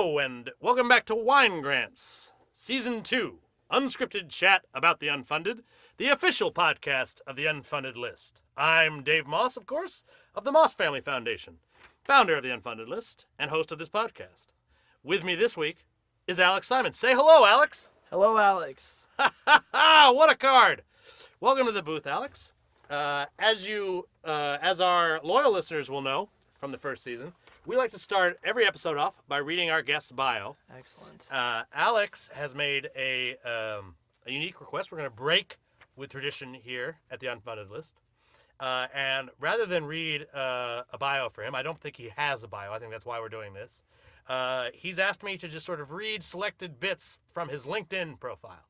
Hello, and welcome back to Wine Grants, Season 2, Unscripted Chat About the Unfunded, the official podcast of the Unfunded List. I'm Dave Moss, of course, of the Moss Family Foundation, founder of the Unfunded List, and host of this podcast. With me this week is Alex Simon. Say hello, Alex. Hello, Alex. What a card. Welcome to the booth, Alex. As our loyal listeners will know from the first season, we like to start every episode off by reading our guest's bio. Excellent. Alex has made a unique request. We're going to break with tradition here at the Unfunded List. And rather than read a bio for him, I don't think he has a bio. I think that's why we're doing this. He's asked me to just sort of read selected bits from his LinkedIn profile.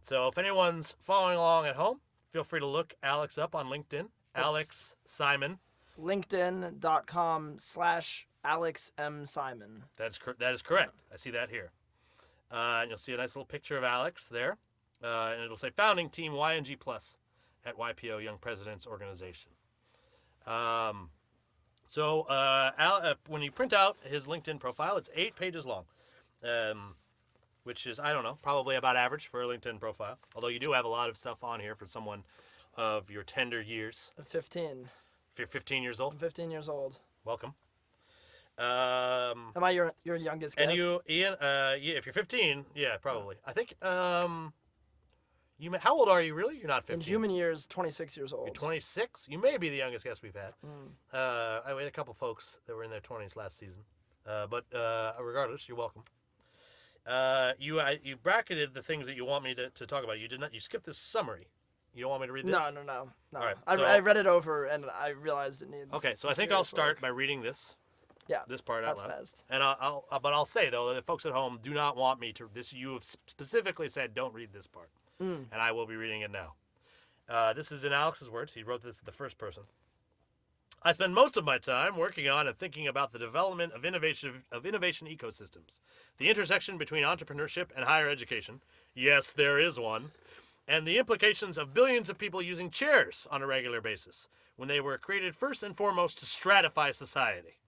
So if anyone's following along at home, feel free to look Alex up on LinkedIn. That's Alex Simon. LinkedIn.com/Alex M. Simon. That is correct. I see that here. And you'll see a nice little picture of Alex there. And it'll say Founding Team YNG Plus at YPO Young Presidents Organization. When you print out his LinkedIn profile, it's 8 pages long, which is, I don't know, probably about average for a LinkedIn profile. Although you do have a lot of stuff on here for someone of your tender years. 15. If you're 15 years old. I'm 15 years old. Welcome. Am I your youngest guest? And you, Ian, if you're 15, yeah, probably. I think, how old are you really? You're not 15. In human years, 26 years old. You're 26? You may be the youngest guest we've had. I had a couple folks that were in their 20s last season. But regardless, you're welcome. You bracketed the things that you want me to talk about. You did not. You skipped this summary. You don't want me to read this? No. All right, I read it over and I realized it needs. Okay, so I think I'll start by reading this. Yeah. This part out loud. That's best. And I'll say though that folks at home do not want me to. You have specifically said don't read this part, and I will be reading it now. This is in Alex's words. He wrote this in the first person. I spend most of my time working on and thinking about the development of innovation ecosystems, the intersection between entrepreneurship and higher education. Yes, there is one. And the implications of billions of people using chairs on a regular basis, when they were created first and foremost to stratify society.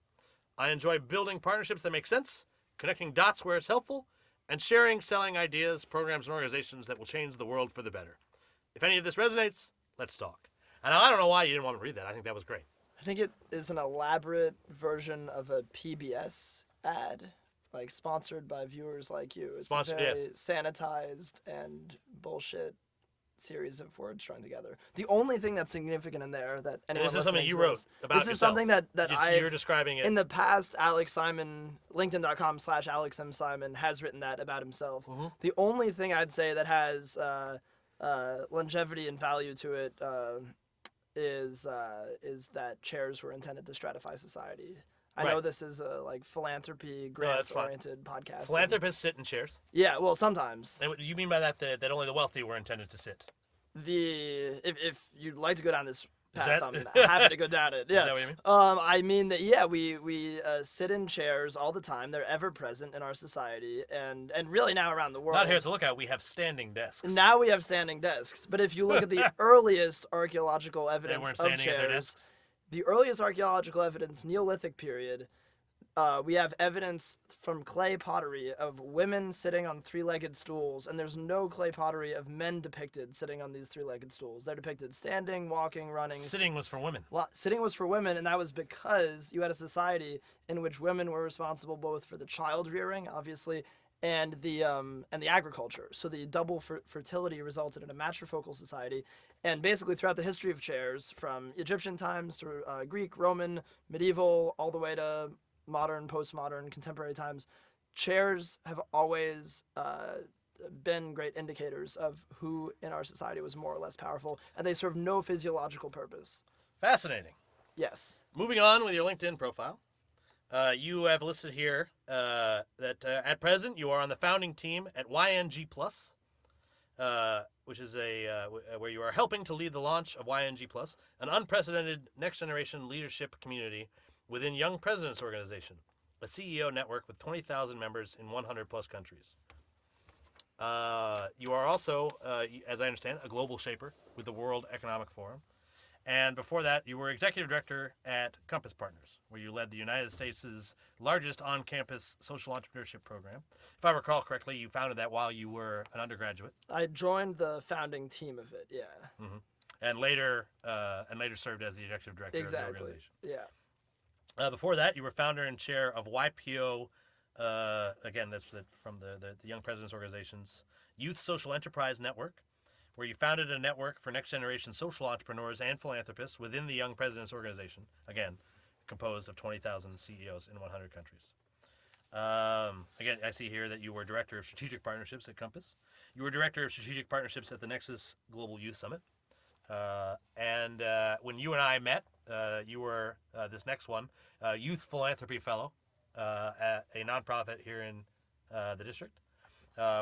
I enjoy building partnerships that make sense, connecting dots where it's helpful, and selling ideas, programs, and organizations that will change the world for the better. If any of this resonates, let's talk. And I don't know why you didn't want me to read that. I think that was great. I think it is an elaborate version of a PBS ad, like sponsored by viewers like you. It's a very sanitized and bullshit series of words strung together. The only thing that's significant in there that anyone this is something you wrote about yourself. This is something that you're describing it. In the past, Alex Simon, LinkedIn.com/Alex M. Simon has written that about himself. Mm-hmm. The only thing I'd say that has longevity and value to it is that chairs were intended to stratify society. I know this is a philanthropy, grants-oriented podcast. Philanthropists sit in chairs? Yeah, well, sometimes. And you mean by that that only the wealthy were intended to sit? If you'd like to go down this path, I'm happy to go down it. Yeah. Is that what you mean? I mean that, we sit in chairs all the time. They're ever present in our society and really now around the world. Not here at the Lookout. We have standing desks. Now we have standing desks. But if you look at the earliest archaeological evidence of chairs, at their desks? The earliest archaeological evidence, Neolithic period, we have evidence from clay pottery of women sitting on 3-legged stools, and there's no clay pottery of men depicted sitting on these 3-legged stools. They're depicted standing, walking, running. Sitting was for women. Well, sitting was for women, and that was because you had a society in which women were responsible both for the child rearing, obviously, and the agriculture. So the double fertility resulted in a matrifocal society. And basically throughout the history of chairs, from Egyptian times to Greek, Roman, medieval, all the way to modern, postmodern, contemporary times, chairs have always been great indicators of who in our society was more or less powerful, and they serve no physiological purpose. Fascinating. Yes. Moving on with your LinkedIn profile. You have listed here that at present you are on the founding team at YNG Plus, which is where you are helping to lead the launch of YNG Plus, an unprecedented next-generation leadership community within Young Presidents Organization, a CEO network with 20,000 members in 100-plus countries. You are also, as I understand, a global shaper with the World Economic Forum. And before that, you were executive director at Compass Partners, where you led the United States' largest on-campus social entrepreneurship program. If I recall correctly, you founded that while you were an undergraduate. I joined the founding team of it, yeah. Mm-hmm. And later served as the executive director of the organization. Yeah. Before that, you were founder and chair of YPO, again, that's from the Young Presidents Organization's Youth Social Enterprise Network, where you founded a network for next-generation social entrepreneurs and philanthropists within the Young Presidents Organization, again, composed of 20,000 CEOs in 100 countries. Again, I see here that you were Director of Strategic Partnerships at Compass. You were Director of Strategic Partnerships at the Nexus Global Youth Summit. And when you and I met, you were, this next one, Youth Philanthropy Fellow at a nonprofit here in the district.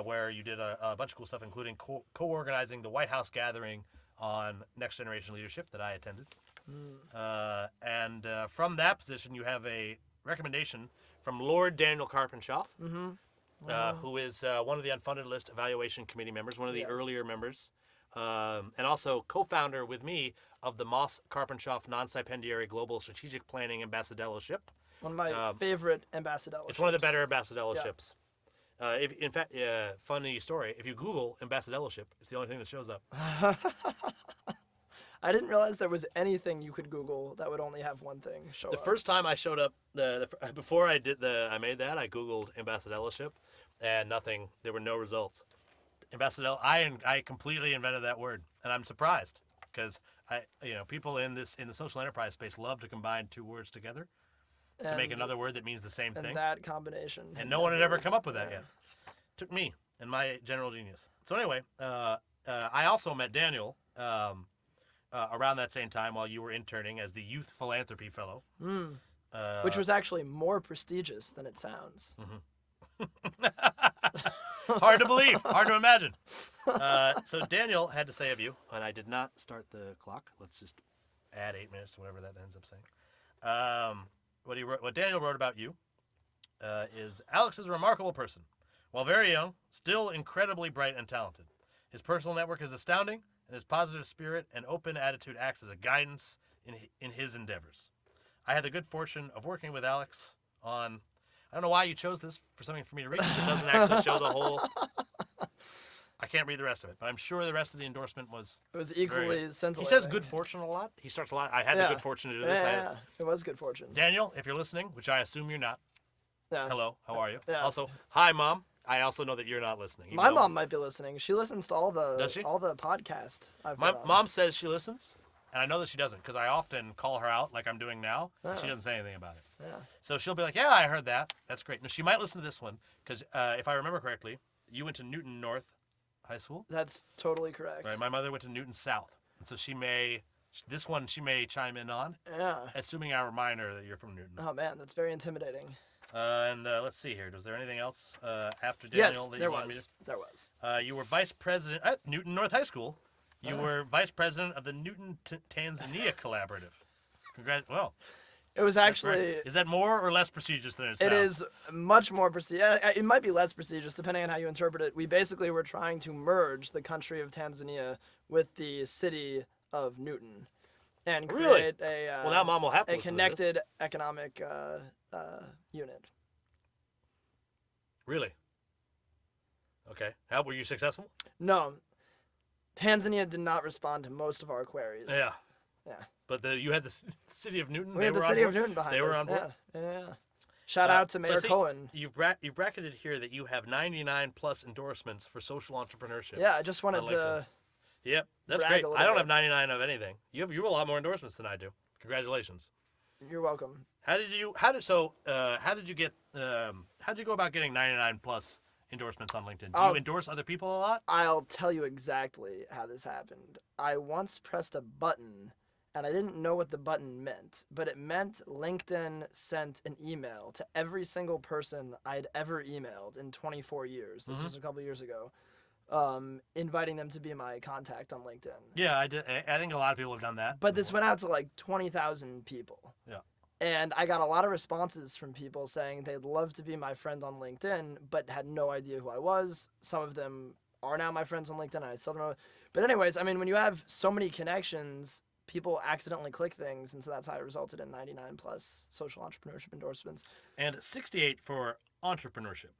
Where you did a bunch of cool stuff, including co-organizing the White House gathering on next generation leadership that I attended. And from that position, you have a recommendation from Lord Daniel Carpenshoff, who is one of the unfunded list evaluation committee members, one of the earlier members, and also co-founder with me of the Moss Carpenshoff Non-Stipendiary Global Strategic Planning Ambassadorship. One of my favorite ambassadorships. It's one of the better ambassadorships. Yeah. In fact, funny story, if you Google ambassadorship, it's the only thing that shows up. I didn't realize there was anything you could Google that would only have one thing show up. The first time I showed up, before I made that, I Googled ambassadorship, and nothing. There were no results. I completely invented that word, and I'm surprised because people in the social enterprise space love to combine two words together to make another word that means the same thing. And that combination. And no one had ever come up with that yet. Took me and my general genius. So anyway, I also met Daniel around that same time while you were interning as the Youth Philanthropy Fellow. Which was actually more prestigious than it sounds. Hard to believe. Hard to imagine. So Daniel had to say of you, and I did not start the clock. Let's just add 8 minutes to whatever that ends up saying. What Daniel wrote about you is Alex is a remarkable person. While very young, still incredibly bright and talented. His personal network is astounding, and his positive spirit and open attitude acts as a guidance in his endeavors. I had the good fortune of working with Alex on... I don't know why you chose this for something for me to read, because it doesn't actually show the whole... I can't read the rest of it, but I'm sure the rest of the endorsement was... It was equally scintillating. He says good fortune a lot. He starts a lot. I had the good fortune to do this. Yeah, it was good fortune. Daniel, if you're listening, which I assume you're not. Yeah. Hello, how are you? Yeah. Also, hi, Mom. I also know that you're not listening. My mom might be listening. She listens to all the podcast I've My been on. mom says she listens, and I know that she doesn't because I often call her out like I'm doing now, and she doesn't say anything about it. Yeah. So she'll be like, yeah, I heard that. That's great. Now, she might listen to this one because if I remember correctly, you went to Newton North High School? That's totally correct. Right. My mother went to Newton South, and so she may chime in on. Yeah. Assuming I remind her that you're from Newton. Oh, man, that's very intimidating. And let's see here. Was there anything else after Daniel that you wanted me to? There was. You were vice president at Newton North High School. You were vice president of the Newton Tanzania Collaborative. Well, it was actually... Right. Is that more or less prestigious than it sounds? It is much more prestigious. It might be less prestigious, depending on how you interpret it. We basically were trying to merge the country of Tanzania with the city of Newton and create well, now Mom will have to a connected economic unit. Really? Okay. How were you successful? No. Tanzania did not respond to most of our queries. Yeah. Yeah. But you had the city of Newton. We had the city of Newton behind us. They were on board. Yeah. Shout out to Mayor Cohen. You've bracketed here that you have 99 plus endorsements for social entrepreneurship. Yeah, I just wanted to. Yep, that's great. I don't have 99 of anything. You have a lot more endorsements than I do. Congratulations. You're welcome. How did you go about getting 99 plus endorsements on LinkedIn? Do you endorse other people a lot? I'll tell you exactly how this happened. I once pressed a button, and I didn't know what the button meant, but it meant LinkedIn sent an email to every single person I'd ever emailed in 24 years. This was a couple years ago. Inviting them to be my contact on LinkedIn. Yeah, I did. I think a lot of people have done that. But this went out to like 20,000 people. Yeah. And I got a lot of responses from people saying they'd love to be my friend on LinkedIn, but had no idea who I was. Some of them are now my friends on LinkedIn. I still don't know. But anyways, I mean, when you have so many connections, people accidentally click things, and so that's how it resulted in 99 plus social entrepreneurship endorsements. And 68 for entrepreneurship.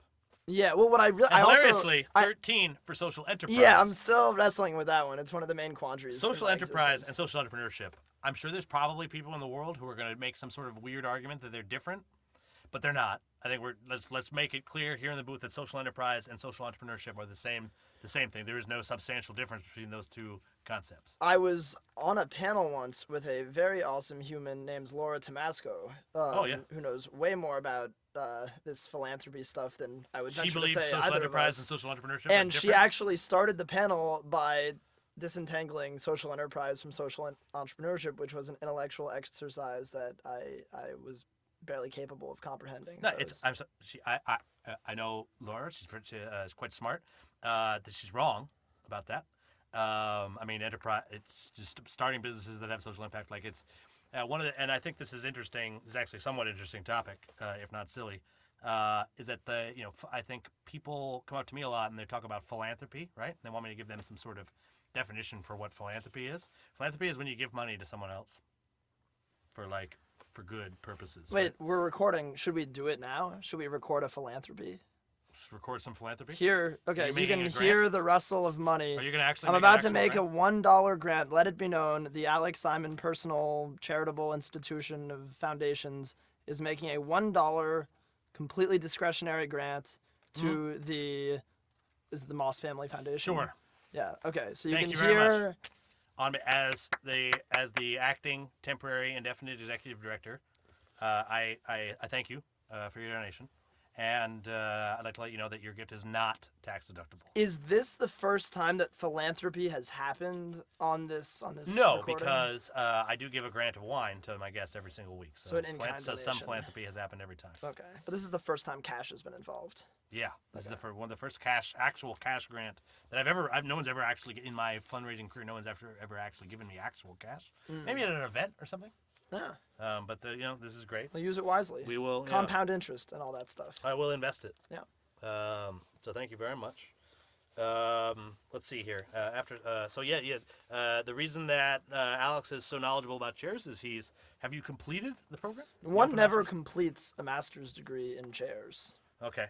Yeah, well, what I really... Hilariously, 13 for social enterprise. Yeah, I'm still wrestling with that one. It's one of the main quandaries. Social enterprise and social entrepreneurship. I'm sure there's probably people in the world who are going to make some sort of weird argument that they're different, but they're not. I think let's make it clear here in the booth that social enterprise and social entrepreneurship are the same thing. There is no substantial difference between those two concepts. I was on a panel once with a very awesome human named Laura Tomasco, who knows way more about this philanthropy stuff than I would venture to say. She believes social enterprise and social entrepreneurship and are she different? Actually started the panel by disentangling social enterprise from social entrepreneurship, which was an intellectual exercise that I was barely capable of comprehending. No, I know Laura. She's quite smart. She's wrong about that. I mean, enterprise. It's just starting businesses that have social impact. Like it's one of the, and I think this is interesting. This is actually a somewhat interesting topic, if not silly. Is that I think people come up to me a lot and they talk about philanthropy, right? And they want me to give them some sort of definition for what philanthropy is. Philanthropy is when you give money to someone else for good purposes. Wait, right? We're recording. Should we do it now? Should we record a philanthropy? Just record some philanthropy? Here, okay, you can hear the rustle of money. Are you going to actually I'm about to make a $1 grant. Let it be known, the Alex Simon Personal Charitable Institution of Foundations is making a $1 completely discretionary grant to the Moss Family Foundation. Sure. Yeah, okay, so you Thank can you very hear... much. As the acting temporary indefinite executive director, I thank you for your donation, and I'd like to let you know that your gift is not tax deductible. Is this the first time that philanthropy has happened on this? No, recording? Because I do give a grant of wine to my guests every single week. So an in-kind so some philanthropy has happened every time. Okay, but this is the first time cash has been involved. Yeah, this is one of the first actual cash grant that no one's ever actually, in my fundraising career, no one's ever actually given me actual cash. Maybe at an event or something. Yeah. But this is great. We'll use it wisely. We will compound interest and all that stuff. I will invest it. Yeah. So thank you very much. Let's see here. The reason that Alex is so knowledgeable about chairs is have you completed the program? One never completes a master's degree in chairs. Okay.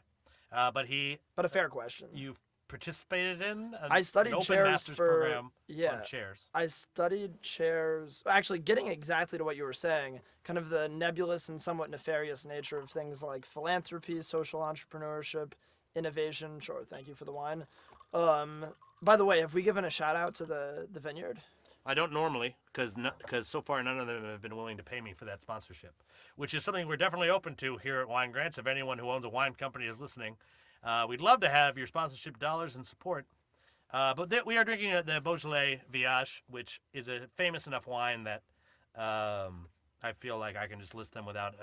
But a fair question. You've participated in I studied an open chairs master's program on chairs. I studied chairs. Actually, getting exactly to what you were saying, kind of the nebulous and somewhat nefarious nature of things like philanthropy, social entrepreneurship, innovation. Sure, thank you for the wine. By the way, have we given a shout out to the vineyard? I don't normally, because so far none of them have been willing to pay me for that sponsorship, which is something we're definitely open to here at Wine Grants. If anyone who owns a wine company is listening, we'd love to have your sponsorship dollars and support. But we are drinking the Beaujolais Viage, which is a famous enough wine that I feel like I can just list them without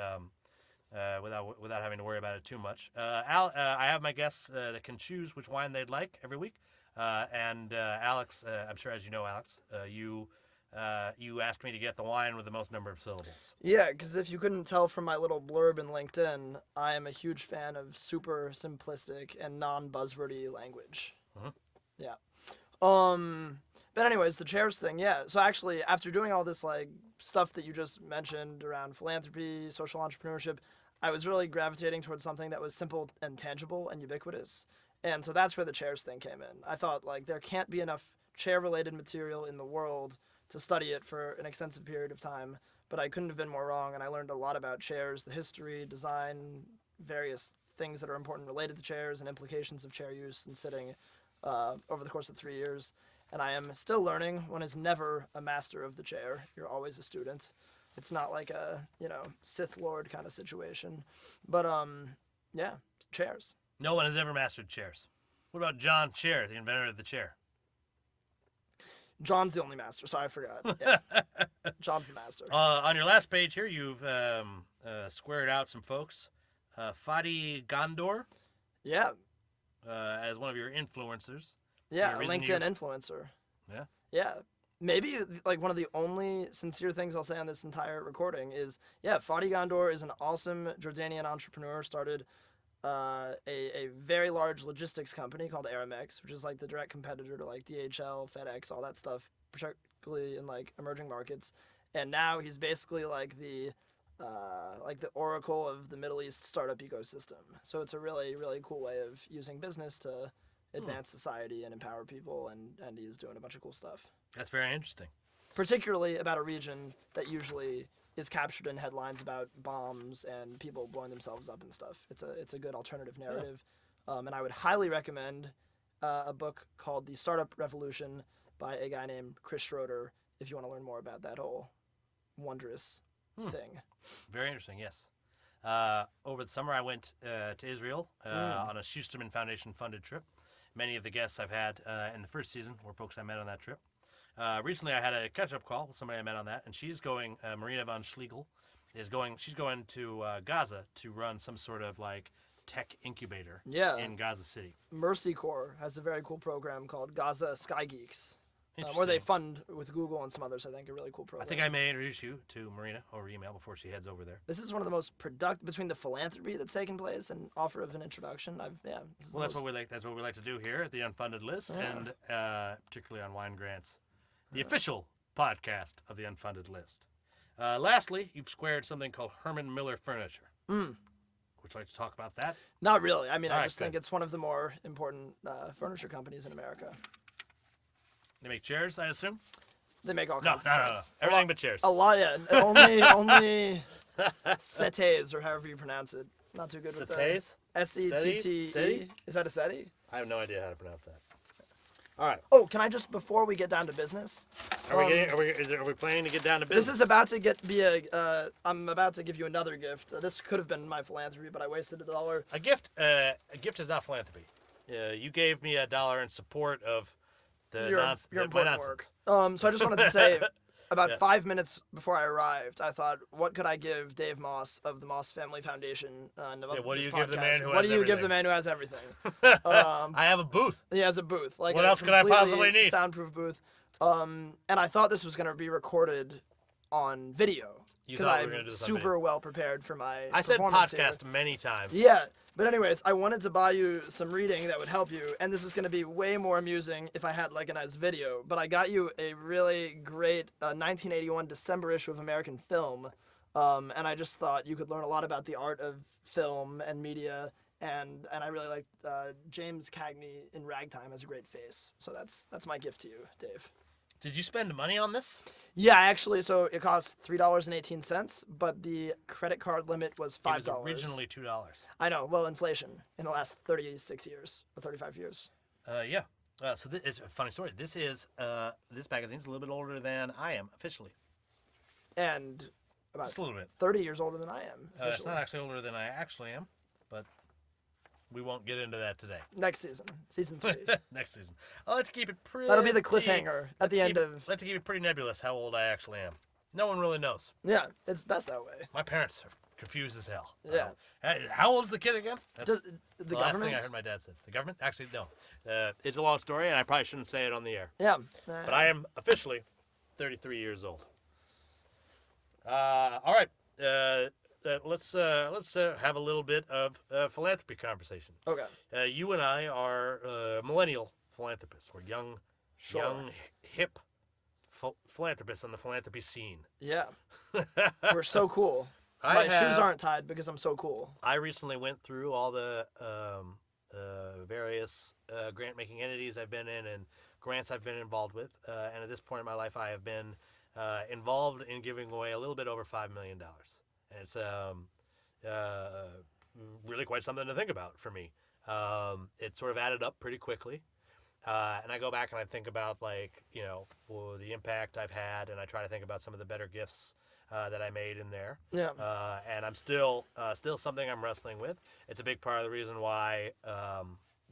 having to worry about it too much. I have my guests that can choose which wine they'd like every week. And Alex, I'm sure as you know, Alex, you asked me to get the wine with the most number of syllables. Yeah, because if you couldn't tell from my little blurb in LinkedIn, I am a huge fan of super simplistic and non-buzzwordy language. Mm-hmm. Yeah. But anyways, the chairs thing, yeah. So actually, after doing all this stuff that you just mentioned around philanthropy, social entrepreneurship, I was really gravitating towards something that was simple and tangible and ubiquitous. And so that's where the chairs thing came in. I thought, there can't be enough chair-related material in the world to study it for an extensive period of time, but I couldn't have been more wrong, and I learned a lot about chairs, the history, design, various things that are important related to chairs and implications of chair use and sitting over the course of 3 years. And I am still learning. One is never a master of the chair. You're always a student. It's not like a, Sith Lord kind of situation. But, yeah, chairs. No one has ever mastered chairs. What about John Chair, the inventor of the chair? John's the only master, so I forgot. Yeah. John's the master. On your last page here, you've squared out some folks. Fadi Gondor. Yeah. As one of your influencers. Yeah, a LinkedIn influencer. Yeah. Yeah. Maybe one of the only sincere things I'll say on this entire recording is, Fadi Gondor is an awesome Jordanian entrepreneur, started a very large logistics company called Aramex, which is the direct competitor to DHL, FedEx, all that stuff, specifically in like emerging markets, and now he's basically like the oracle of the Middle East startup ecosystem. So it's a really, really cool way of using business to advance society and empower people, and he's doing a bunch of cool stuff. That's very interesting. Particularly about a region that usually is captured in headlines about bombs and people blowing themselves up and stuff. It's a good alternative narrative. Yeah. And I would highly recommend a book called The Startup Revolution by a guy named Chris Schroeder if you want to learn more about that whole wondrous thing. Very interesting, yes. Over the summer, I went to Israel on a Schusterman Foundation funded trip. Many of the guests I've had in the first season were folks I met on that trip. Recently, I had a catch-up call with somebody I met on that, and she's going, Marina von Schlegel, she's going to Gaza to run some sort of like tech incubator in Gaza City. Mercy Corps has a very cool program called Gaza Sky Geeks, where they fund with Google and some others, I think, a really cool program. I think I may introduce you to Marina over email before she heads over there. This is one of the most productive, between the philanthropy that's taken place and offer of an introduction. That's what we like. That's what we like to do here at the Unfunded List, and particularly on Wine Grants, the official podcast of the Unfunded List. Lastly, you've squared something called Herman Miller Furniture. Would you like to talk about that? Not really. I mean, I just think it's one of the more important furniture companies in America. They make chairs, I assume? They make all kinds of stuff. No. Everything but chairs. A lot, yeah. Only settees, or however you pronounce it. Not too good with that. Settees? S-E-T-T-E? Is that a settee? I have no idea how to pronounce that. All right. Oh, can I just, before we get down to business? Are we planning to get down to business? This is about to I'm about to give you another gift. This could have been my philanthropy, but I wasted $1. A gift is not philanthropy. You gave me $1 in support of your important work. So I just wanted to say, about 5 minutes before I arrived, I thought, what could I give Dave Moss of the Moss Family Foundation? What do you give the man who has everything? What do you give the man who has everything? I have a booth. He has a booth. Like what else could I possibly need? Soundproof booth. And I thought this was going to be recorded on video. Because I'm super well prepared for my I said podcast here. Many times. Yeah. But anyways, I wanted to buy you some reading that would help you, and this was going to be way more amusing if I had like a nice video. But I got you a really great 1981 December issue of American Film, and I just thought you could learn a lot about the art of film and media, and I really liked James Cagney in Ragtime has a great face. So that's my gift to you, Dave. Did you spend money on this? Yeah, actually, so it cost $3.18, but the credit card limit was $5. It was originally $2. I know. Well, inflation in the last 36 years or 35 years. Yeah. So this is a funny story. This magazine's a little bit older than I am officially. And about just a little bit. 30 years older than I am. It's not actually older than I actually am, but we won't get into that today. Next season. Season 3. Next season. I like to keep it pretty... That'll be the cliffhanger at the end of... I like to keep it pretty nebulous how old I actually am. No one really knows. Yeah, it's best that way. My parents are confused as hell. Yeah. How old is the kid again? That's the last thing I heard my dad say. The government? Actually, no. It's a long story, and I probably shouldn't say it on the air. Yeah. But I am officially 33 years old. All right. Let's have a little bit of philanthropy conversation. Okay. You and I are millennial philanthropists. We're young, hip philanthropists on the philanthropy scene. Yeah. We're so cool. My shoes aren't tied because I'm so cool. I recently went through all the various grant-making entities I've been in and grants I've been involved with. And at this point in my life, I have been involved in giving away a little bit over $5 million. And it's really quite something to think about for me. It sort of added up pretty quickly. And I go back and I think about, like, the impact I've had, and I try to think about some of the better gifts that I made in there. Yeah. And I'm still something I'm wrestling with. It's a big part of the reason why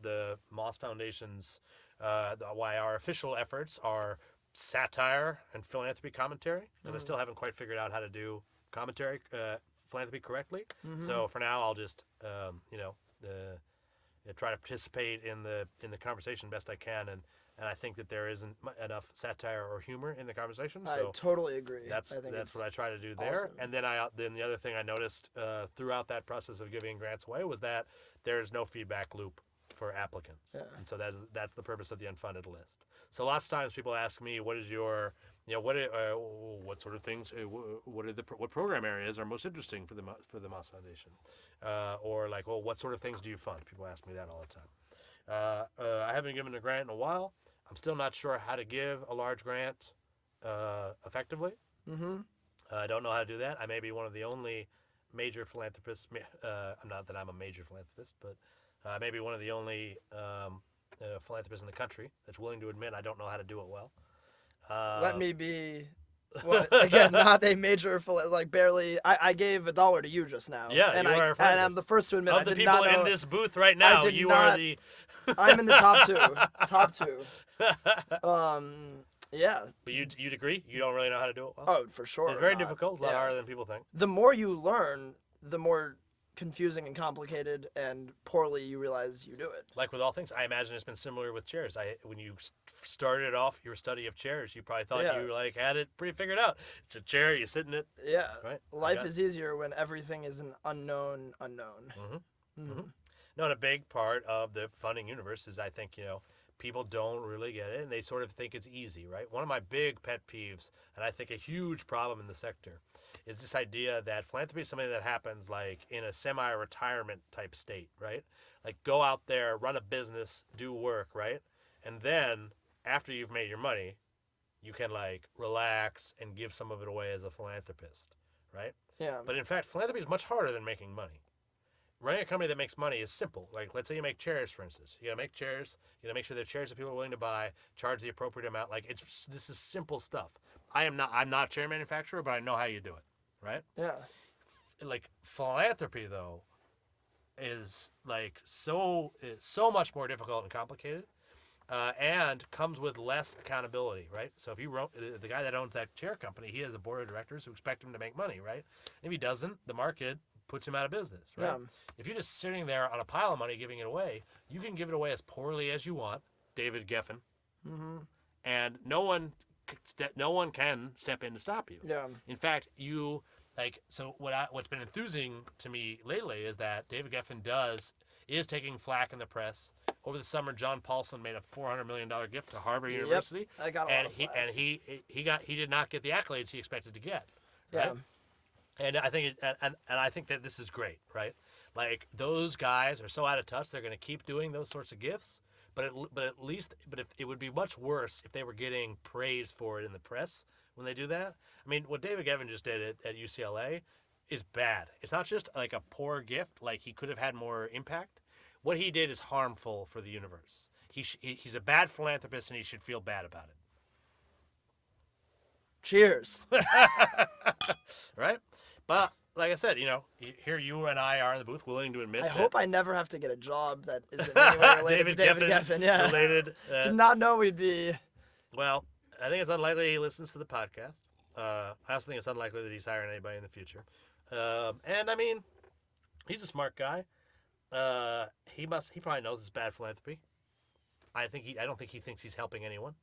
the Moss Foundation's, why our official efforts are satire and philanthropy commentary, because I still haven't quite figured out how to do commentary, philanthropy correctly. Mm-hmm. So for now, I'll just, try to participate in the conversation best I can, and I think that there isn't enough satire or humor in the conversation. So I totally agree. That's what I try to do there. Awesome. And then then the other thing I noticed throughout that process of giving grants away was that there's no feedback loop for applicants. Yeah. And so that's the purpose of the Unfunded List. So lots of times people ask me, what is your what sort of things? What program areas are most interesting for the Moss Foundation? Or like, well, what sort of things do you fund? People ask me that all the time. I haven't given a grant in a while. I'm still not sure how to give a large grant effectively. Mm-hmm. I don't know how to do that. I may be one of the only major philanthropists. Not that I'm a major philanthropist, but I may be one of the only philanthropists in the country that's willing to admit I don't know how to do it well. Let me be, again, not a major, barely. I gave $1 to you just now. Yeah, and you are a philanthropist. And I'm the first to admit of I the did people not know, in this booth right now. You are the. I'm in the top two. Top two. Yeah. But you'd agree? You don't really know how to do it well? Oh, for sure. It's very difficult. A lot harder than people think. The more you learn, the more confusing and complicated and poorly you realize you do it. Like with all things, I imagine it's been similar with chairs. When you started off your study of chairs, you probably thought you had it pretty figured out. It's a chair, you sit in it. Yeah. Right? Life is easier when everything is an unknown. Mm-hmm. Mm-hmm. No, and a big part of the funding universe is I think, people don't really get it and they sort of think it's easy, right? One of my big pet peeves, and I think a huge problem in the sector, is this idea that philanthropy is something that happens like in a semi-retirement type state, right? Like go out there, run a business, do work, right? And then after you've made your money, you can like relax and give some of it away as a philanthropist, right? Yeah. But in fact, philanthropy is much harder than making money. Running a company that makes money is simple. Like, let's say you make chairs, for instance. You gotta make chairs. You gotta make sure they're chairs that people are willing to buy. Charge the appropriate amount. Like, this is simple stuff. I'm not a chair manufacturer, but I know how you do it, right? Yeah. Like philanthropy, though, is like so much more difficult and complicated, and comes with less accountability, right? So if the guy that owns that chair company, he has a board of directors who expect him to make money, right? If he doesn't, the market puts him out of business, right? Yeah. If you're just sitting there on a pile of money giving it away, you can give it away as poorly as you want, David Geffen, and no one can step in to stop you. Yeah. In fact, what's been enthusing to me lately is that David Geffen is taking flack in the press. Over the summer, John Paulson made a $400 million gift to Harvard University. I got a lot of flack. And he did not get the accolades he expected to get. Right? Yeah. And I think that this is great, right? Like those guys are so out of touch, they're going to keep doing those sorts of gifts. But if it would be much worse if they were getting praise for it in the press when they do that. I mean, what David Geffen just did at UCLA is bad. It's not just like a poor gift, like he could have had more impact. What he did is harmful for the universe. He's a bad philanthropist, and he should feel bad about it. Cheers. Right? But like I said, here you and I are in the booth willing to admit I hope I never have to get a job that isn't anywhere related to David Geffen. Yeah. Related. Did not know we'd be. Well, I think it's unlikely he listens to the podcast. I also think it's unlikely that he's hiring anybody in the future. And I mean, he's a smart guy. He probably knows it's bad philanthropy. I don't think he thinks he's helping anyone.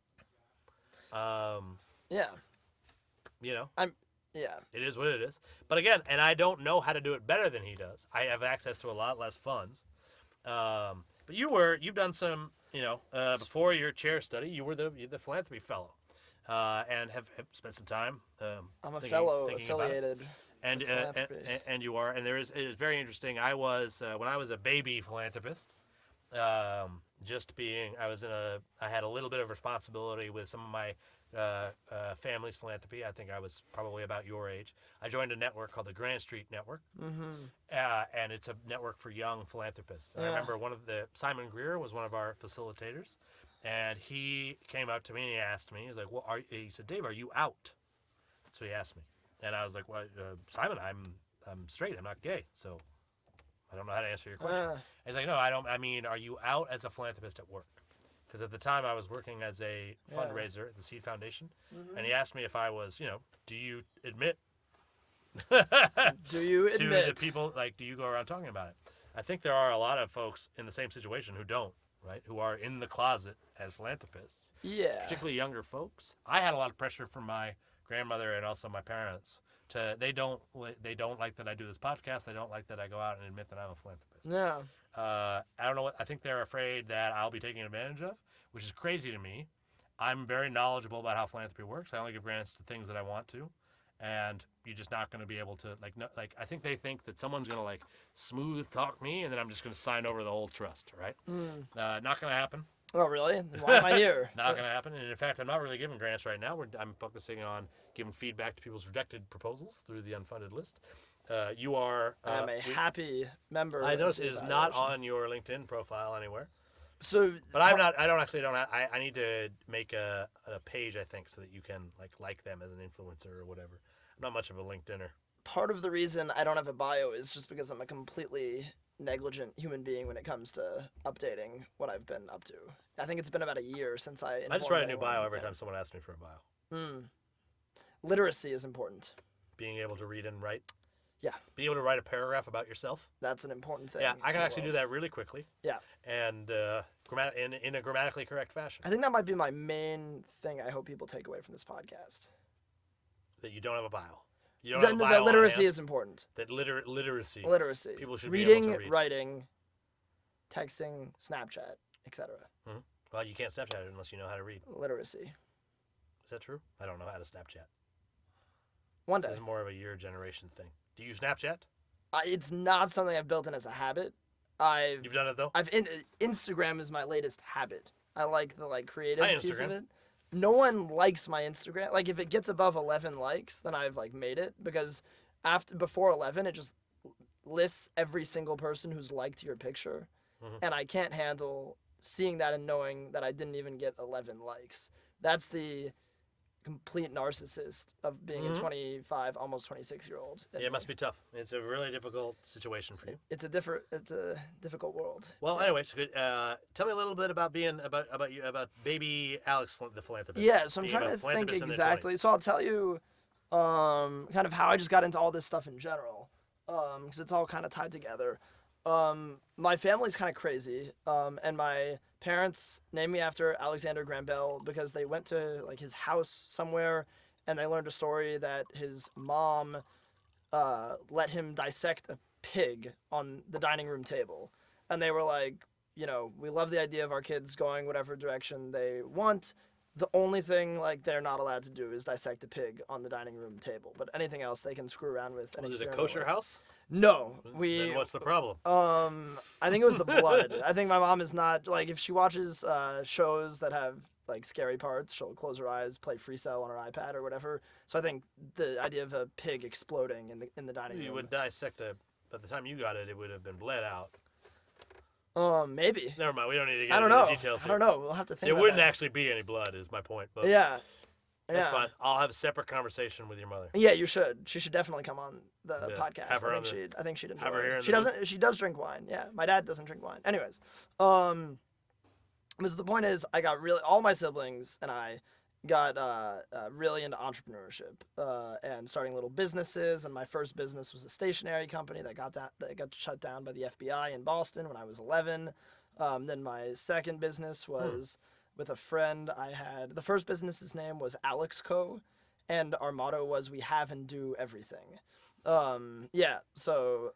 Yeah. Yeah. It is what it is. But again, and I don't know how to do it better than he does. I have access to a lot less funds. But you've done some, before your chair study, you were the philanthropy fellow, and have spent some time. I'm a fellow affiliated. And you are, and it is very interesting. I was when I was a baby philanthropist, I had a little bit of responsibility with some of my family's philanthropy. I think I was probably about your age. I joined a network called the Grand Street Network, and it's a network for young philanthropists. And I remember Simon Greer was one of our facilitators, and he came up to me and he asked me, he said, Dave, are you out? That's what he asked me. And I was like, well, Simon, I'm straight. I'm not gay, so I don't know how to answer your question. And he's like, no, I don't. I mean, are you out as a philanthropist at work? Because at the time I was working as a fundraiser at the Seed Foundation, and he asked me if I was, do you admit? Do you admit to the people? Like, do you go around talking about it? I think there are a lot of folks in the same situation who don't, right? Who are in the closet as philanthropists. Yeah. Particularly younger folks. I had a lot of pressure from my grandmother and also my parents they don't like that I do this podcast. They don't like that I go out and admit that I'm a philanthropist. No. I don't know I think they're afraid that I'll be taken advantage of, which is crazy to me. I'm very knowledgeable about how philanthropy works. I only give grants to things that I want to. And you're just not going to be able to, I think they think that someone's going to, like, smooth talk me, and then I'm just going to sign over the whole trust, right? Not going to happen. Oh, really? Then why am I here? Not going to happen. And in fact, I'm not really giving grants right now. I'm focusing on giving feedback to people's rejected proposals through the unfunded list. You are... I'm a happy member. I noticed it is not on your LinkedIn profile anywhere. So, but I'm not. I need to make a page, I think, so that you can like them as an influencer or whatever. I'm not much of a LinkedIner. Part of the reason I don't have a bio is just because I'm a completely negligent human being when it comes to updating what I've been up to. I think it's been about a year since I just write a new bio every time someone asks me for a bio. Literacy is important. Being able to read and write. Yeah. Being able to write a paragraph about yourself. That's an important thing. Yeah, I can actually do that really quickly. Yeah. And in a grammatically correct fashion. I think that might be my main thing I hope people take away from this podcast. That you don't have a bio. You don't have a bio. That literacy is important. That literacy. Literacy. People should reading, be able to read. Writing, texting, Snapchat, etc. Mm-hmm. Well, you can't Snapchat it unless you know how to read. Literacy. Is that true? I don't know how to Snapchat. One day. This is more of a your generation thing. Do you Snapchat? It's not something I've built in as a habit. You've done it though? Instagram is my latest habit. I like the creative piece of it. No one likes my Instagram. Like if it gets above 11 likes, then I've made it, because before 11 it just lists every single person who's liked your picture, and I can't handle seeing that and knowing that I didn't even get 11 likes. That's the complete narcissist of being a 25, almost 26-year-old. Yeah, it must be tough. It's a really difficult situation for you. It's a difficult world. Well, anyway, so good. Tell me a little bit about about baby Alex, the philanthropist. Yeah, so I'm trying to think exactly. So I'll tell you, kind of how I just got into all this stuff in general, because it's all kind of tied together. My family's kind of crazy, and my parents named me after Alexander Graham Bell because they went to his house somewhere, and they learned a story that his mom let him dissect a pig on the dining room table, and they were like, we love the idea of our kids going whatever direction they want. The only thing they're not allowed to do is dissect a pig on the dining room table, but anything else they can screw around with. Was it a kosher house? No, Then what's the problem? I think it was the blood. I think my mom is not if she watches shows that have scary parts, she'll close her eyes, play Free Cell on her iPad or whatever. So I think the idea of a pig exploding in the dining room. You would dissect by the time you got it, it would have been bled out. Maybe. Never mind. We don't need to get into the details here. I don't know. We'll have to think. There wouldn't actually be any blood, is my point. But yeah. That's fine. I'll have a separate conversation with your mother. Yeah, you should. She should definitely come on the podcast. I think she'd enjoy it. She doesn't. She does drink wine. Yeah, my dad doesn't drink wine. Anyways, so the point is, I got all my siblings and I got really into entrepreneurship and starting little businesses. And my first business was a stationery company that got shut down by the FBI in Boston when I was 11. Then my second business was with a friend I had. The first business's name was Alex Co., and our motto was "We have and do everything." So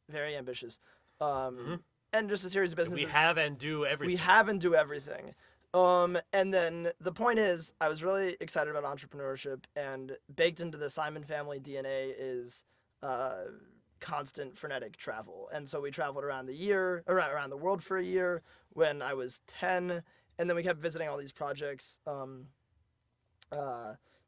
very ambitious. And just a series of businesses. We have and do everything. We have and do everything. And then the point is, I was really excited about entrepreneurship, and baked into the Simon family DNA is constant frenetic travel. And so we traveled around the world for a year when I was 10, and then we kept visiting all these projects,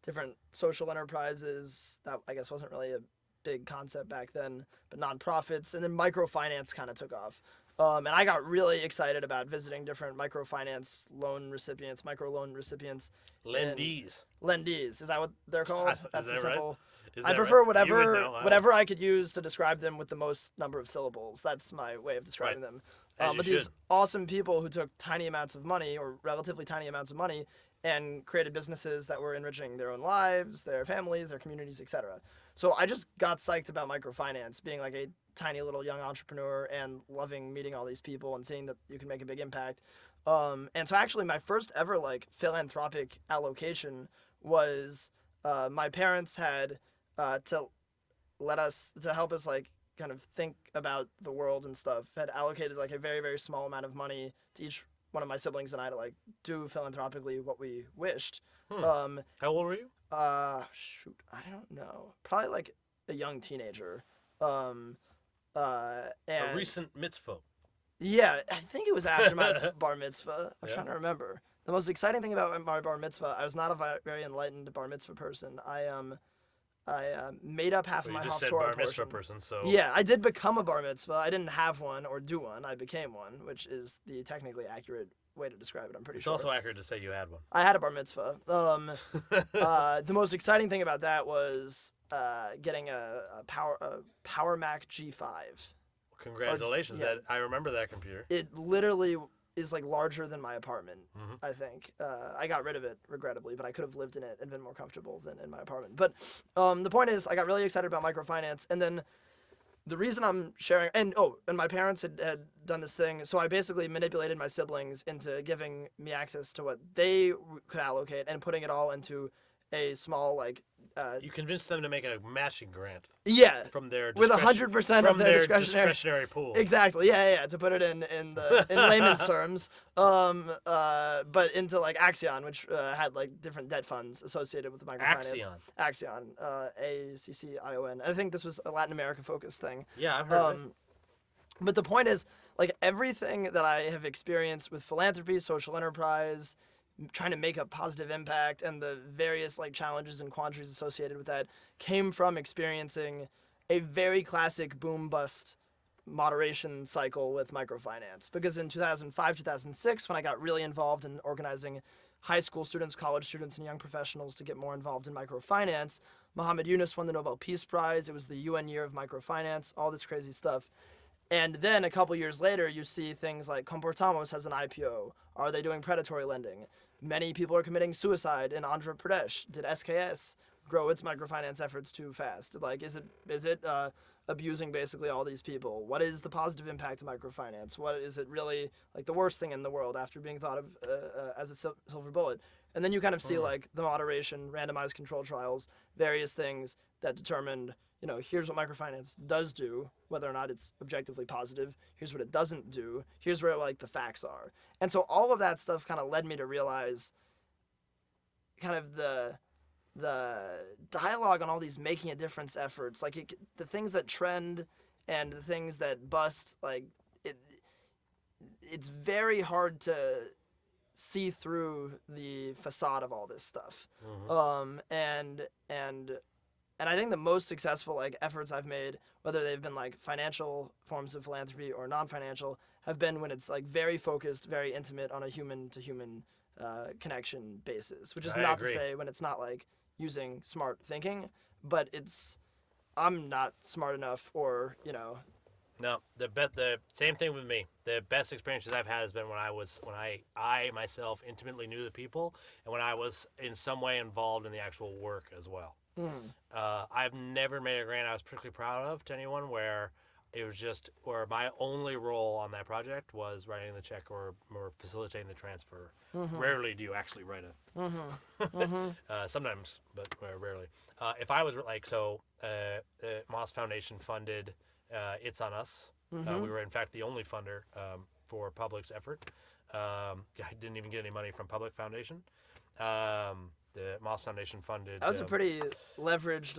different social enterprises that I guess wasn't really a big concept back then, but nonprofits, and then microfinance kind of took off. And I got really excited about visiting different microfinance loan recipients, microloan recipients. Lendees. Lendees. Is that what they're called? That's the simple. Right? I prefer whatever I could use to describe them with the most number of syllables. That's my way of describing them. But these awesome people who took tiny amounts of money, or relatively tiny amounts of money, and created businesses that were enriching their own lives, their families, their communities, etc. So I just got psyched about microfinance, being a tiny little young entrepreneur and loving meeting all these people and seeing that you can make a big impact. And so actually my first ever philanthropic allocation was my parents had to help us kind of think about the world and stuff, had allocated a very, very small amount of money to each one of my siblings and I to like do philanthropically what we wished. How old were you? Shoot, I don't know. Probably like a young teenager. And A recent mitzvah. Yeah, I think it was after my bar mitzvah. I'm trying to remember. The most exciting thing about my bar mitzvah, I was not a very enlightened bar mitzvah person. I made up half of my Haftorah portion. You just said bar mitzvah person, so... Yeah, I did become a bar mitzvah. I didn't have one or do one. I became one, which is the technically accurate way to describe it, I'm pretty sure. It's also accurate to say you had one. I had a bar mitzvah. The most exciting thing about that was getting a Power Mac G5. Congratulations! I remember that computer. It literally is like larger than my apartment. I think I got rid of it regrettably, but I could have lived in it and been more comfortable than in my apartment. But the point is, I got really excited about microfinance, and then the reason I'm sharing, and my parents had done this thing, so I basically manipulated my siblings into giving me access to what they could allocate and putting it all into a small like. You convinced them to make a matching grant. Yeah. From their with 100% of their discretionary pool. Exactly. Yeah. To put it in layman's terms, but into like Axion, which had like different debt funds associated with the microfinance. Axion. ACCION. I think this was a Latin America focused thing. Yeah, I've heard of it. But the point is, like everything that I have experienced with philanthropy, social enterprise, trying to make a positive impact, and the various like challenges and quandaries associated with that came from experiencing a very classic boom bust moderation cycle with microfinance. Because in 2005, 2006, when I got really involved in organizing high school students, college students, and young professionals to get more involved in microfinance, Muhammad Yunus won the Nobel Peace Prize. It was the UN year of microfinance, all this crazy stuff. And then a couple years later, you see things like Comportamos has an IPO. Are they doing predatory lending? Many people are committing suicide in Andhra Pradesh. Did SKS grow its microfinance efforts too fast? Like, is it abusing basically all these people? What is the positive impact of microfinance? What is it really like the worst thing in the world after being thought of as a silver bullet? And then you kind of see like the moderation, randomized control trials, various things that determined, here's what microfinance does do, whether or not it's objectively positive. Here's what it doesn't do. Here's where like the facts are. And so all of that stuff kind of led me to realize kind of the dialogue on all these making a difference efforts, like the things that trend and the things that bust, like it's very hard to see through the facade of all this stuff. And I think the most successful like efforts I've made, whether they've been like financial forms of philanthropy or non-financial, have been when it's like very focused, very intimate on a human-to-human connection basis. Which is not to say when it's not like using smart thinking, but I'm not smart enough, or No, the same thing with me. The best experiences I've had has been when I myself intimately knew the people, and when I was in some way involved in the actual work as well. I've never made a grant I was particularly proud of to anyone where it was just, or my only role on that project was writing the check or facilitating the transfer. Rarely do you actually write it. Sometimes, but rarely. If I was Moss Foundation funded It's on Us. We were in fact the only funder for Public's effort. I didn't even get any money from Public Foundation. The Moss Foundation funded. That was a pretty leveraged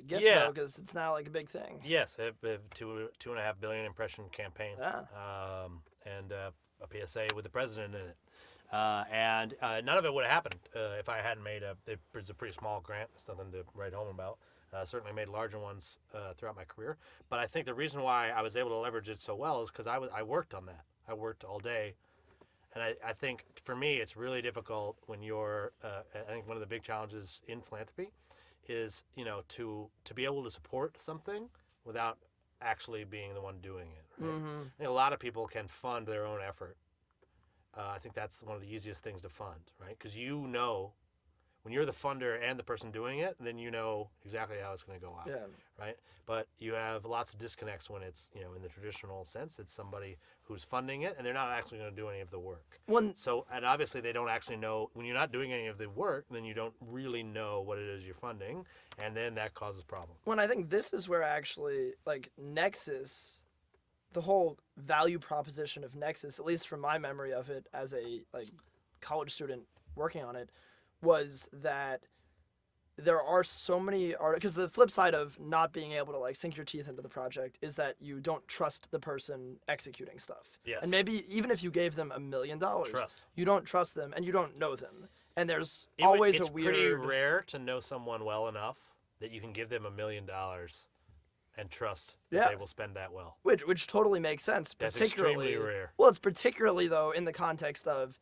gift, though, because it's now like a big thing. Yes, a $2.5 billion impression campaign, and a PSA with the president in it, and none of it would have happened if I hadn't made it's a pretty small grant. It's nothing to write home about. Certainly made larger ones throughout my career, but I think the reason why I was able to leverage it so well is because I worked on that. I worked all day. And I think for me, it's really difficult when you're, I think one of the big challenges in philanthropy is, to be able to support something without actually being the one doing it. Right? I think a lot of people can fund their own effort. I think that's one of the easiest things to fund, right? Because when you're the funder and the person doing it, then you know exactly how it's going to go out, right? But you have lots of disconnects when it's, in the traditional sense, it's somebody who's funding it, and they're not actually going to do any of the work. And obviously they don't actually know, when you're not doing any of the work, then you don't really know what it is you're funding, and then that causes problems. I think this is where actually, like, Nexus, the whole value proposition of Nexus, at least from my memory of it as a like college student working on it, was that there are so many because the flip side of not being able to like sink your teeth into the project is that you don't trust the person executing stuff. Yes. And maybe even if you gave them $1 million, you don't trust them and you don't know them. And there's always a weird... It's pretty rare to know someone well enough that you can give them $1 million and trust that they will spend that well. Which totally makes sense. That's extremely rare. Well, it's particularly, though, in the context of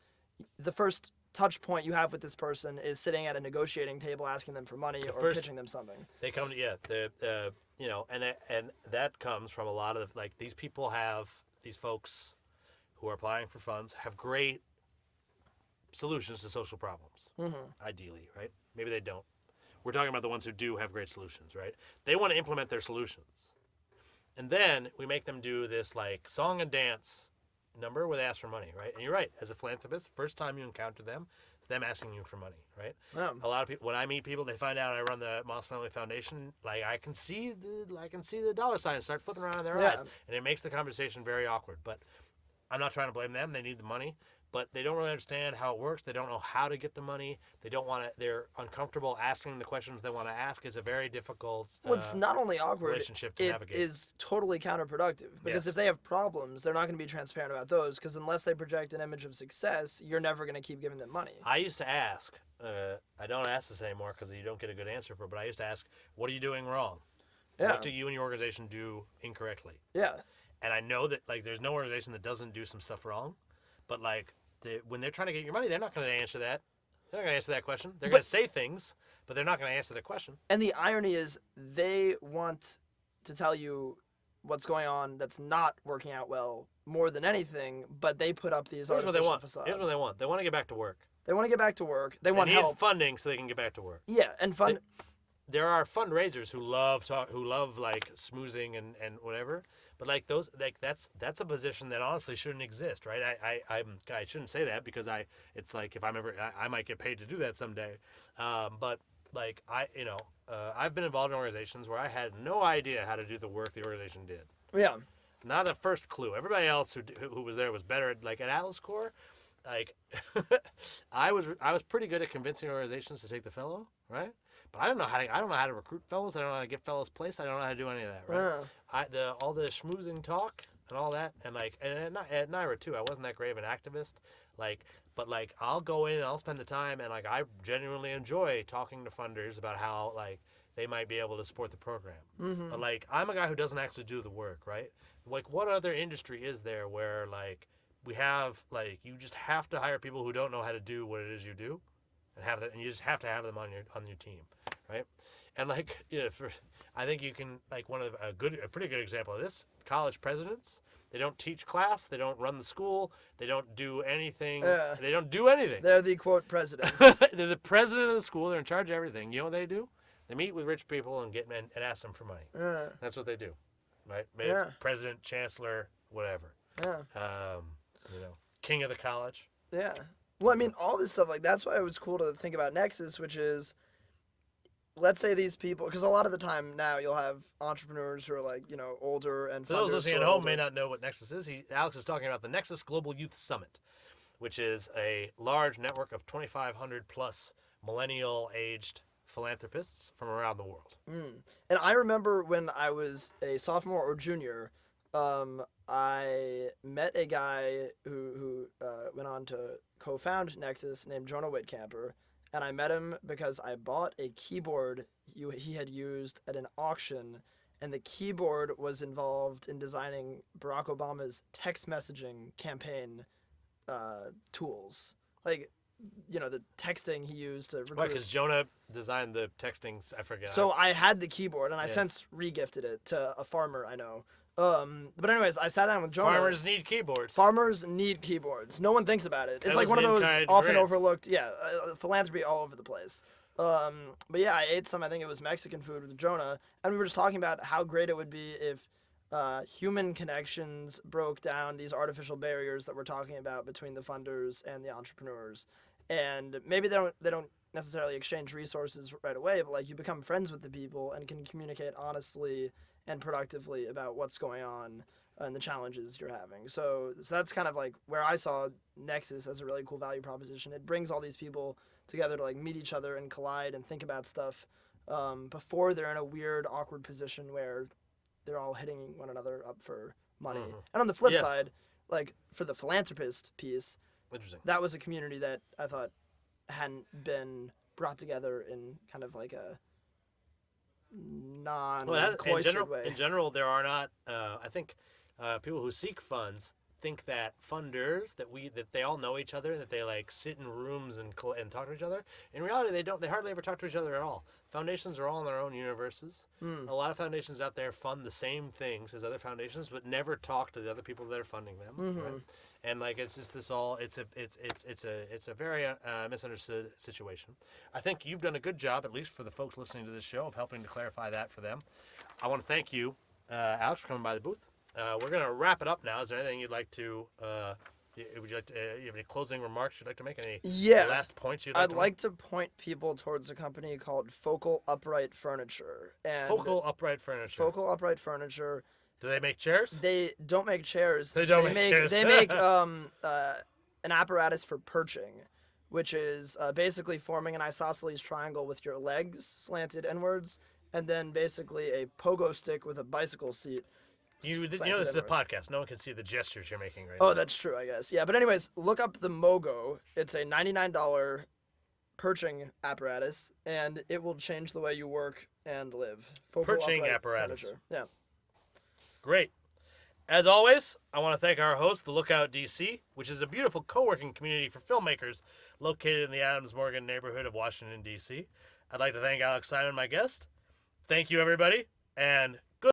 the first touch point you have with this person is sitting at a negotiating table asking them for money or pitching them something. They come to, you know, and that comes from a lot of, like, these folks who are applying for funds have great solutions to social problems, ideally, right? Maybe they don't. We're talking about the ones who do have great solutions, right? They want to implement their solutions. And then we make them do this, like, song and dance number where they ask for money, right? And you're right. As a philanthropist, first time you encounter them, it's them asking you for money, right? Yeah. A lot of people, when I meet people, they find out I run the Moss Family Foundation. Like I can see the dollar signs start flipping around in their eyes, and it makes the conversation very awkward. But I'm not trying to blame them. They need the money, but they don't really understand how it works. They don't know how to get the money. They don't want to. They're uncomfortable asking the questions they want to ask. It's a very difficult it's not only awkward, relationship to navigate. It is totally counterproductive because if they have problems, they're not going to be transparent about those because unless they project an image of success, you're never going to keep giving them money. I used to ask. I don't ask this anymore because you don't get a good answer for it, but I used to ask, what are you doing wrong? Yeah. What do you and your organization do incorrectly? Yeah. And I know that, like, there's no organization that doesn't do some stuff wrong, but, like, when they're trying to get your money, they're not going to answer that. They're not going to answer that question. They're going to say things, but they're not going to answer the question. And the irony is they want to tell you what's going on that's not working out well more than anything, but they put up these artificial facades. Here's what they want. They want to get back to work. They want to get back to work. They want help. Need funding so they can get back to work. Yeah, and fund. There are fundraisers who love like smoozing and whatever, but like those, like that's a position that honestly shouldn't exist, right? I shouldn't say that because it's like if I'm ever I might get paid to do that someday, but like I've been involved in organizations where I had no idea how to do the work the organization did. Yeah. Not a first clue. Everybody else who was there was better. Like at Atlas Corps, like I was pretty good at convincing organizations to take the fellow, right? But I don't know how to recruit fellows. I don't know how to get fellows placed. I don't know how to do any of that, right? All the schmoozing talk and all that, and like and at NIRA too. I wasn't that great of an activist, but I'll go in and I'll spend the time, and like I genuinely enjoy talking to funders about how like they might be able to support the program. Mm-hmm. But like I'm a guy who doesn't actually do the work, right? Like what other industry is there where like we have like you just have to hire people who don't know how to do what it is you do, and you just have to have them on your team, right? And like I think you can like a pretty good example of this. College presidents, they don't teach class, they don't run the school, they don't do anything. They don't do anything. They're the quote presidents. They're the president of the school. They're in charge of everything. You know what they do? They meet with rich people and and ask them for money. That's what they do, right? Maybe president, chancellor, whatever. King of the college. Yeah. Well, I mean, all this stuff, like, that's why it was cool to think about Nexus, which is, let's say these people, because a lot of the time now you'll have entrepreneurs who are, like, older and for those listening at home may not know what Nexus is. Alex is talking about the Nexus Global Youth Summit, which is a large network of 2,500 plus millennial-aged philanthropists from around the world. And I remember when I was a sophomore or junior, I met a guy who went on to co-found Nexus named Jonah Whitcamper, and I met him because I bought a keyboard he had used at an auction, and the keyboard was involved in designing Barack Obama's text messaging campaign tools. Like, the texting he used to recruit. Right, because Jonah designed the texting, I forget. So I had the keyboard, and I since re-gifted it to a farmer I know. But anyways, I sat down with Jonah. Farmers need keyboards. Farmers need keyboards. No one thinks about it. It's like one of those often overlooked, philanthropy all over the place. But yeah, I ate some, I think it was Mexican food with Jonah, and we were just talking about how great it would be if human connections broke down these artificial barriers that we're talking about between the funders and the entrepreneurs. And maybe they don't necessarily exchange resources right away, but like you become friends with the people and can communicate honestly and productively about what's going on. and the challenges you're having. So that's kind of like where I saw Nexus as a really cool value proposition. It brings all these people together to like meet each other and collide and think about stuff before they're in a weird, awkward position where they're all hitting one another up for money. And on the flip side, like for the philanthropist piece, that was a community that I thought hadn't been brought together in kind of like a non-cloistered way. In general, there are not, I think people who seek funds think that funders, that they all know each other, that they like sit in rooms and talk to each other. In reality, they don't. They hardly ever talk to each other at all. Foundations are all in their own universes. A lot of foundations out there fund the same things as other foundations, but never talk to the other people that are funding them. Right? And like it's just this all. It's a very misunderstood situation. I think you've done a good job, at least for the folks listening to this show, of helping to clarify that for them. I want to thank you, Alex, for coming by the booth. We're going to wrap it up now. Is there anything you'd like to, would you like to, you have any closing remarks you'd like to make? Any last points you'd like to make? I'd like to point people towards a company called Focal Upright Furniture. And Focal Upright Furniture. Focal Upright Furniture. Do they make chairs? They don't make chairs. They don't make chairs. They make an apparatus for perching, which is basically forming an isosceles triangle with your legs slanted inwards, and then basically a pogo stick with a bicycle seat. You know this is a podcast. No one can see the gestures you're making right now. Oh, that's true, I guess. Yeah, but anyways, look up the Mogo. It's a $99 perching apparatus, and it will change the way you work and live. Perching apparatus. Furniture. Yeah. Great. As always, I want to thank our host, The Lookout DC, which is a beautiful co-working community for filmmakers located in the Adams-Morgan neighborhood of Washington, D.C. I'd like to thank Alex Simon, my guest. Thank you, everybody, and